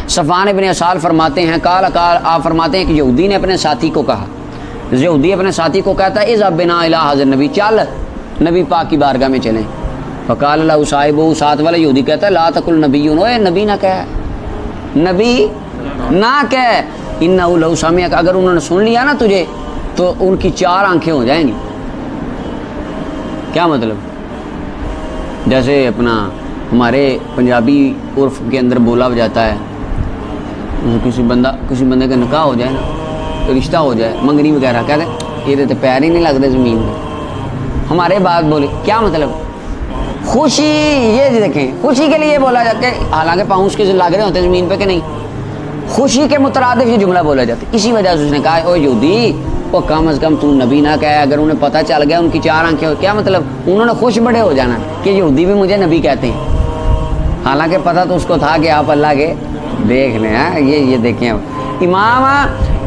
صفوان ابن اسال فرماتے ہیں قال آپ فرماتے ہیں کہ یہودی نے اپنے ساتھی کو کہا، یہودی اپنے ساتھی کو کہتا ہے اذهب بنا الی حاضر نبی، چل نبی پاک کی بارگاہ میں چلیں۔ فقال له صاحبہ، ساتھ والا یہودی کہتا ہے لا تقل نبی، اے نبی نہ کہہ، نبی نہ کہہ، انہ لو سمعک، اگر انہوں نے سن لیا نا تجھے تو ان کی 4 آنکھیں ہو جائیں گی۔ کیا مطلب؟ جیسے اپنا ہمارے پنجابی عرف کے اندر بولا جاتا ہے کسی بندے کا نکاح ہو جائے نا، رشتہ ہو جائے، منگنی وغیرہ، کہتے ہیں یہ تو پیر ہی نہیں لگتے زمین پہ، ہمارے بات بولے کیا مطلب؟ خوشی، یہ دیکھیں خوشی کے لیے بولا جاتا ہے، حالانکہ پاؤں اس کے لگ رہے ہوتے ہیں زمین پہ کہ نہیں، خوشی کے مترادف یہ جملہ بولا جاتا ہے۔ اسی وجہ سے اس نے کہا او یہودی، وہ کم از کم تو نبی نہ کہے، اگر انہیں پتہ چل گیا ان کی 4 آنکھیں، کیا مطلب؟ انہوں نے خوش بڑے ہو جانا کہ یہودی بھی مجھے نبی کہتے ہیں، حالانکہ پتہ تو اس کو تھا کہ آپ اللہ کے دیکھ لیں۔ یہ دیکھیں امام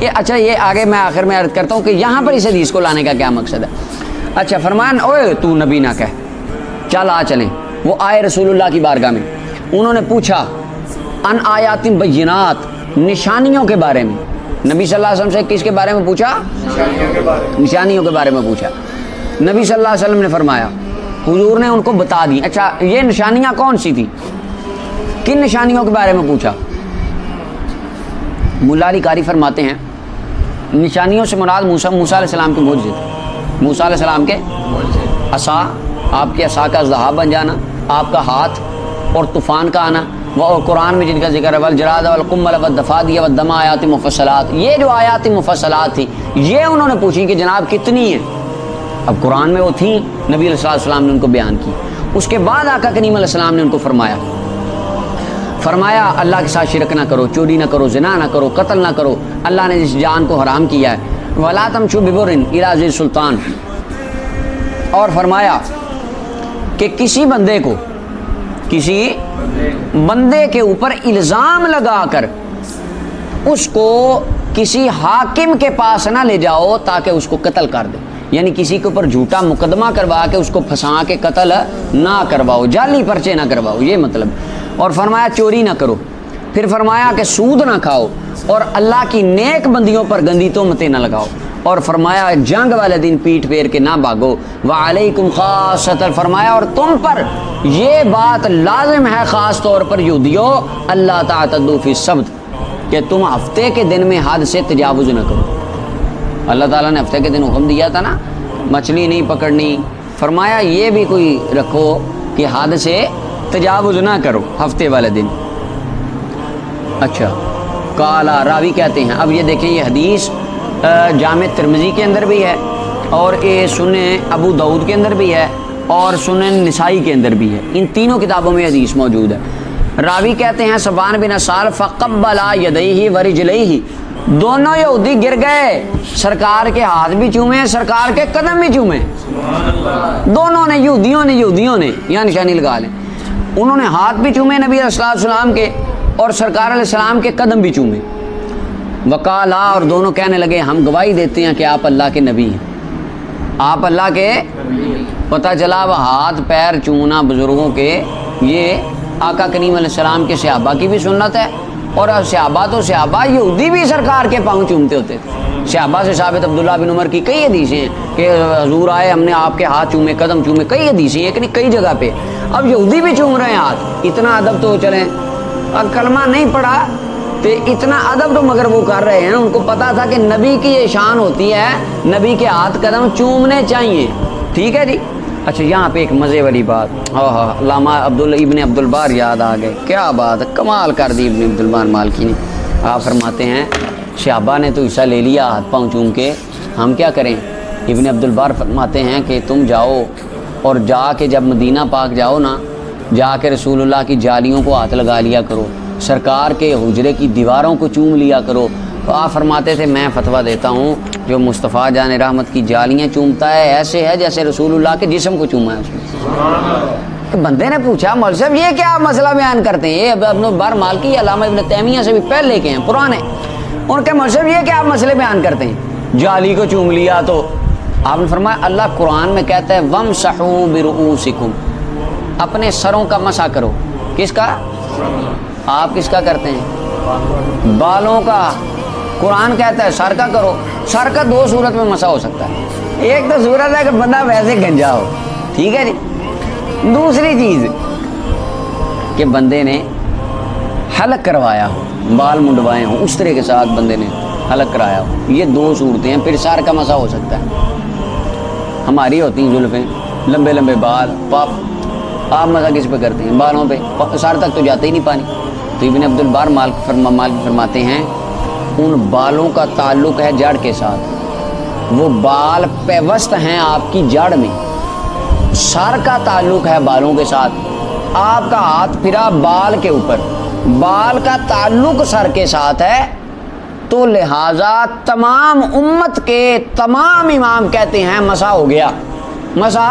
یہ، اچھا یہ آگے میں آخر میں عرض کرتا ہوں کہ یہاں پر اس حدیث کو لانے کا کیا مقصد ہے۔ اچھا فرمان اوے تو نبی نہ کہہ، چل آ چلیں۔ وہ آئے رسول اللہ کی بارگاہ میں، انہوں نے پوچھا ان آیات بینات، نشانیوں کے بارے میں۔ نبی صلی اللہ علیہ وسلم سے کس کے بارے میں پوچھا؟ نشانیوں کے بارے میں پوچھا۔ نبی صلی اللہ علیہ وسلم نے فرمایا، حضور نے ان کو بتا دی۔ اچھا یہ نشانیاں کون سی تھی؟ کن نشانیوں کے بارے میں پوچھا؟ مولا علی قاری فرماتے ہیں نشانیوں سے مراد موسیٰ علیہ السلام کے معجزے تھے، موسیٰ علیہ السلام کے عصا، آپ کے عصا کا اژدہا بن جانا، آپ کا ہاتھ، اور طوفان کا آنا، اور قرآن میں جن کا ذکر ہے والجراد والقمل والضفادع والدم آیات مفصلات، یہ جو آیات مفصلات تھی یہ انہوں نے پوچھی کہ جناب کتنی ہیں؟ اب قرآن میں وہ تھیں، نبی علیہ السلام نے ان کو بیان کی۔ اس کے بعد آقا کریم علیہ السلام نے ان کو فرمایا اللہ کے ساتھ شرک نہ کرو، چوری نہ کرو، زنا نہ کرو، قتل نہ کرو، اللہ نے جس جان کو حرام کیا ہے، ولا تمشوا ببر الی ذی السلطان، اور فرمایا کہ کسی بندے کے اوپر الزام لگا کر اس کو کسی حاکم کے پاس نہ لے جاؤ تاکہ اس کو قتل کر دے، یعنی کسی کے اوپر جھوٹا مقدمہ کروا کے اس کو پھنسا کے قتل نہ کرواؤ، جعلی پرچے نہ کرواؤ، یہ مطلب۔ اور فرمایا چوری نہ کرو، پھر فرمایا کہ سود نہ کھاؤ، اور اللہ کی نیک بندیوں پر گندی تہمتیں نہ لگاؤ، اور فرمایا جنگ والے دن پیٹ پھیر کے نہ بھاگو، وعلیکم خاصۃ، فرمایا اور تم پر یہ بات لازم ہے خاص طور پر یہودیو، اللہ تعتدوا فی السبت، کہ تم ہفتے کے دن میں حد سے تجاوز نہ کرو۔ اللہ تعالیٰ نے ہفتے کے دن حکم دیا تھا نا مچھلی نہیں پکڑنی، فرمایا یہ بھی کوئی رکھو کہ حد سے تجاوز نہ کرو ہفتے والے دن۔ اچھا کالا راوی کہتے ہیں، اب یہ دیکھیں یہ حدیث جامع ترمذی کے اندر بھی ہے، اور یہ سنن ابو داؤد کے اندر بھی ہے، اور سنن نسائی کے اندر بھی ہے، ان تینوں کتابوں میں حدیث موجود ہے۔ راوی کہتے ہیں صفوان بن اسال فقبل یدیہ ورجلیہ، دونوں یہودی گر گئے، سرکار کے ہاتھ بھی چومے، سرکار کے قدم بھی چومے، دونوں نے یہودیوں نے یہاں نشانی لگا لیں، انہوں نے ہاتھ بھی چومے نبی علیہ السلام کے، اور سرکار علیہ السلام کے قدم بھی چومے۔ وقالا، اور دونوں کہنے لگے ہم گواہی دیتے ہیں کہ آپ اللہ کے نبی ہیں، آپ اللہ کے۔ پتہ چلا وہ ہاتھ پیر چومنا بزرگوں کے یہ آقا کریم علیہ السلام کے صحابہ کی بھی سنت ہے، اور صحابہ تو صحابہ، یہودی بھی سرکار کے پاؤں چومتے ہوتے تھے۔ صحابہ سے ثابت عبداللہ بن عمر کی کئی حدیثیں ہیں کہ حضور آئے ہم نے آپ کے ہاتھ چومے، قدم چومے، کئی حدیثیں ایک نہیں کئی جگہ پہ۔ اب یہودی بھی چوم رہے ہیں ہاتھ، اتنا ادب تو چلیں، اب کلمہ نہیں پڑھا تو اتنا ادب تو مگر وہ کر رہے ہیں، ان کو پتا تھا کہ نبی کی یہ شان ہوتی ہے، نبی کے ہاتھ قدم چومنے چاہیے، ٹھیک ہے جی۔ اچھا یہاں پہ ایک مزے والی بات، علامہ ابن عبد البار یاد آ گئے، کیا بات، کمال کر دی ابن عبد البار مالکی نے۔ آپ فرماتے ہیں صحابہ نے تو حصہ لے لیا ہاتھ پاؤں چوم کے، ہم کیا کریں؟ ابن عبد البار فرماتے ہیں کہ تم جاؤ اور جا کے جب مدینہ پاک جاؤ نا، جا کے رسول اللہ کی جالیوں کو ہاتھ لگا لیا کرو، سرکار کے حجرے کی دیواروں کو چوم لیا کرو۔ تو آپ فرماتے تھے میں فتویٰ دیتا ہوں جو مصطفیٰ جان رحمت کی جالیاں چومتا ہے ایسے ہے جیسے رسول اللہ کے جسم کو چوما ہے اس نے۔ بندے نے پوچھا مول صاحب یہ کیا مسئلہ بیان کرتے ہیں؟ یہ ابن بار مالکی علامہ ابن تیمیہ سے بھی پہلے کے ہیں، پرانے، ان کے مول صاحب یہ کیا مسئلے بیان کرتے ہیں؟ جالی کو چوم لیا تو آپ نے فرمایا اللہ قرآن میں کہتا ہے وَامْسَحُوا بِرُؤُوسِكُمْ، اپنے سروں کا مسح کرو۔ کس کا؟ آپ کس کا کرتے ہیں؟ بالوں کا قرآن کہتا ہے سر کا کرو. سر کا دو صورت میں مسا ہو سکتا ہے. ایک تو صورت ہے کہ بندہ ویسے گنجا ہو, ٹھیک ہے جی. دوسری چیز کہ بندے نے حلق کروایا ہو, بال منڈوائے ہوں, اس طرح کے ساتھ بندے نے حلق کرایا ہو. یہ دو صورتیں ہیں, پھر سر کا مسا ہو سکتا ہے. ہماری ہوتی ہیں زلفیں, لمبے لمبے بال, پاپ, آپ مسا کس پہ کرتے ہیں؟ بالوں پہ. سر تک تو جاتے ہی نہیں پانی. تو ابن عبد البر مالک فرماتے ہیں ان بالوں کا تعلق ہے جڑ کے ساتھ. وہ بال پیوست ہیں آپ کی جڑ میں. سر کا تعلق ہے بالوں کے ساتھ. آپ کا ہاتھ پھرا بال کے اوپر, بال کا تعلق سر کے ساتھ ہے, تو لہذا تمام امت کے تمام امام کہتے ہیں مسا ہو گیا. مسا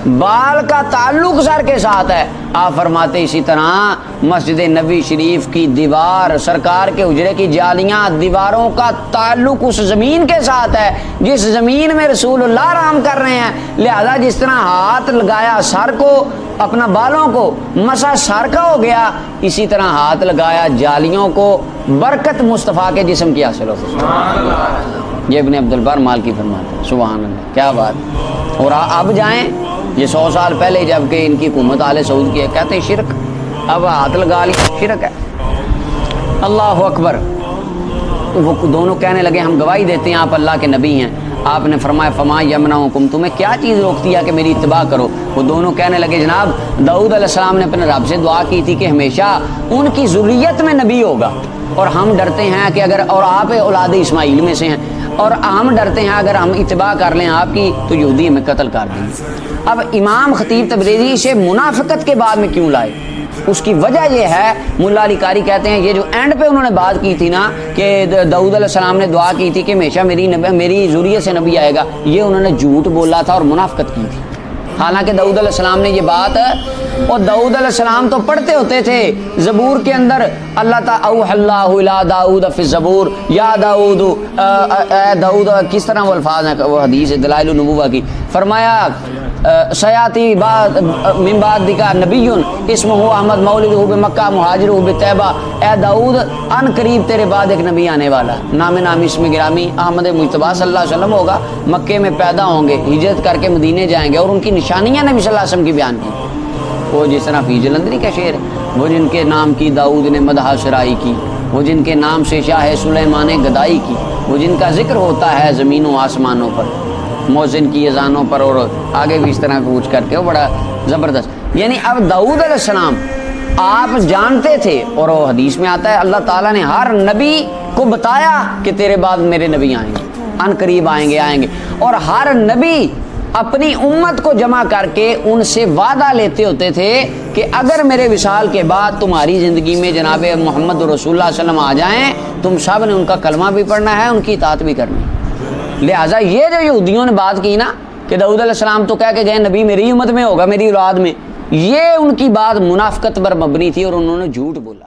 بال کا تعلق سر کے ساتھ ہے. آپ فرماتے اسی طرح مسجد نبی شریف کی دیوار, سرکار کے حجرے کی جالیاں, دیواروں کا تعلق اس زمین کے ساتھ ہے جس زمین میں رسول اللہ آرام کر رہے ہیں. لہذا جس طرح ہاتھ لگایا سر کو, اپنا بالوں کو, مسا سر کا ہو گیا, اسی طرح ہاتھ لگایا جالیوں کو, برکت مصطفیٰ کے جسم کی حاصل ہو. یہ ابن عبد البر مالکی فرماتے ہیں. سبحان اللہ, کیا بات. اور اب جائیں, یہ 100 سال پہلے جب کہ ان کی حکومت آل سعود کی ہے, کہتے ہیں شرک. اب ہاتھ لگا لیا, شرک ہے. اللہ اکبر. تو وہ دونوں کہنے لگے ہم گواہی دیتے ہیں آپ اللہ کے نبی ہیں. آپ نے فرمایا فما یمنعکم, تمہیں کیا چیز روکتی ہے کہ میری اتباع کرو؟ وہ دونوں کہنے لگے جناب داؤد علیہ السلام نے اپنے رب سے دعا کی تھی کہ ہمیشہ ان کی ذریت میں نبی ہوگا, اور ہم ڈرتے ہیں کہ اگر, اور آپ اولاد اسماعیل میں سے ہیں, اور ہم ڈرتے ہیں اگر ہم اتباع کر لیں آپ کی تو یہودی ہمیں قتل کر دیں گے. اب امام خطیب تبریزی اسے منافقت کے بعد میں کیوں لائے؟ اس کی وجہ یہ ہے, ملا علی قاری کہتے ہیں یہ جو اینڈ پہ انہوں نے بات کی تھی نا کہ داؤد علیہ السلام نے دعا کی تھی کہ ہمیشہ میری ذریت سے نبی آئے گا, یہ انہوں نے جھوٹ بولا تھا اور منافقت کی تھی. حالانکہ داؤد علیہ السلام نے یہ بات, اور داؤد علیہ السلام تو پڑھتے ہوتے تھے زبور کے اندر, اللہ تعالیٰ اوحی اللہ الی داؤد فی الزبور یا داؤد, اے داؤد, کس طرح وہ الفاظ ہیں, وہ حدیث دلائل النبوہ کی, فرمایا سیاتی من بعدک نبی اسمہ احمد مولدہ بمکہ مہاجرہ بطیبہ, اے داؤد ان قریب تیرے بعد ایک نبی آنے والا, نام اسم گرامی احمد مجتبیٰ صلی اللہ علیہ وسلم ہوگا, مکے میں پیدا ہوں گے, ہجرت کر کے مدینے جائیں گے, اور ان کی نشانیاں نبی صلی اللہ علیہ وسلم کی بیان کی. وہ جس طرح فی جلندری کا شعر, وہ جن کے نام کی داؤد نے مدح سرائی کی, وہ جن کے نام سے شاہ سلیمان نے گدائی کی, وہ جن کا ذکر ہوتا ہے زمینوں آسمانوں پر, موزن کی اذانوں پر, اور آگے بھی اس طرح کچھ کر کے, وہ بڑا زبردست. یعنی اب داؤد علیہ السلام آپ جانتے تھے, اور وہ حدیث میں آتا ہے اللہ تعالیٰ نے ہر نبی کو بتایا کہ تیرے بعد میرے نبی آئیں گے, ان قریب آئیں گے, اور ہر نبی اپنی امت کو جمع کر کے ان سے وعدہ لیتے ہوتے تھے کہ اگر میرے وصال کے بعد تمہاری زندگی میں جناب محمد رسول اللہ صلی اللہ علیہ وسلم آ جائیں, تم سب نے ان کا کلمہ بھی پڑھنا ہے, ان کی اطاعت بھی کرنی. لہٰذا یہ جو یہودیوں نے بات کی نا کہ داؤد علیہ السلام تو کہہ کے گئے نبی میری امت میں ہوگا, میری اولاد میں, یہ ان کی بات منافقت پر مبنی تھی اور انہوں نے جھوٹ بولا.